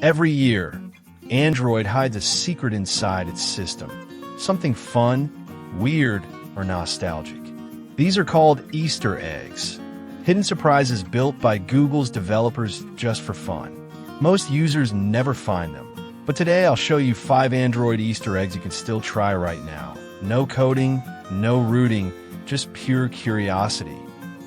Every year, Android hides a secret inside its system. Something fun, weird, or nostalgic. These are called Easter eggs. Hidden surprises built by Google's developers just for fun. Most users never find them. But today I'll show you 5 Android Easter eggs you can still try right now. No coding, no rooting, just pure curiosity.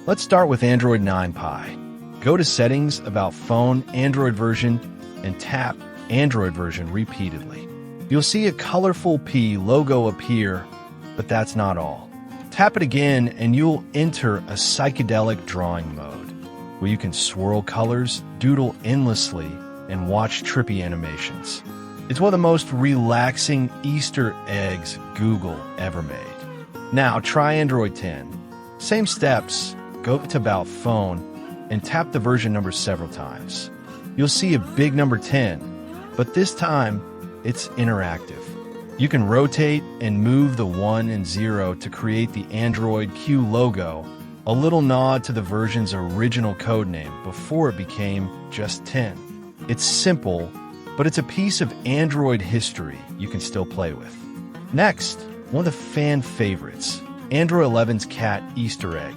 Let's start with Android 9 Pie. Go to Settings, About Phone, Android version, and tap Android version repeatedly. You'll see a colorful P logo appear, but that's not all. Tap it again and you'll enter a psychedelic drawing mode, where you can swirl colors, doodle endlessly, and watch trippy animations. It's one of the most relaxing Easter eggs Google ever made. Now try Android 10. Same steps, go to About Phone, and tap the version number several times. You'll see a big number 10, but this time it's interactive. You can rotate and move the 1 and 0 to create the Android Q logo, a little nod to the version's original codename before it became just 10. It's simple, but it's a piece of Android history you can still play with. Next, one of the fan favorites, Android 11's cat Easter egg.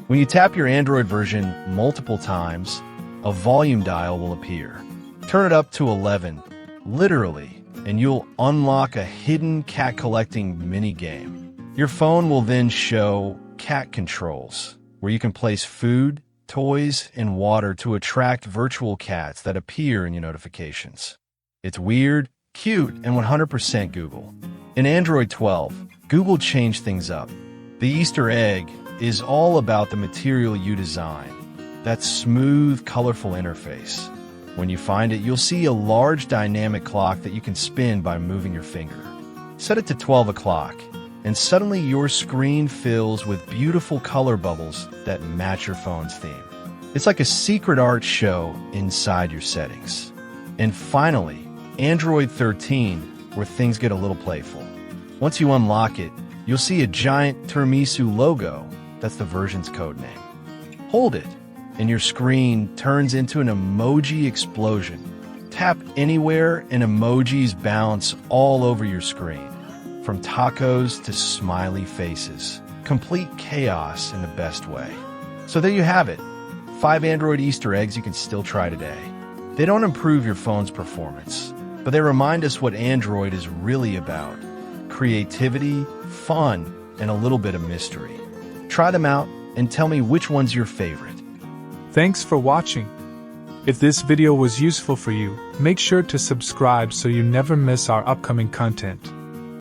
When you tap your Android version multiple times, a volume dial will appear. Turn it up to 11, literally, and you'll unlock a hidden cat-collecting mini-game. Your phone will then show cat controls, where you can place food, toys, and water to attract virtual cats that appear in your notifications. It's weird, cute, and 100% Google. In Android 12, Google changed things up. The Easter egg is all about the material you design, that smooth, colorful interface. When you find it, you'll see a large dynamic clock that you can spin by moving your finger. Set it to 12 o'clock, and suddenly your screen fills with beautiful color bubbles that match your phone's theme. It's like a secret art show inside your settings. And finally, Android 13, where things get a little playful. Once you unlock it, you'll see a giant tiramisu logo. That's the version's codename. Hold it, and your screen turns into an emoji explosion. Tap anywhere and emojis bounce all over your screen. From tacos to smiley faces. Complete chaos in the best way. So there you have it. 5 Android Easter eggs you can still try today. They don't improve your phone's performance, but they remind us what Android is really about. Creativity, fun, and a little bit of mystery. Try them out and tell me which one's your favorite. Thanks for watching. If this video was useful for you, make sure to subscribe so you never miss our upcoming content.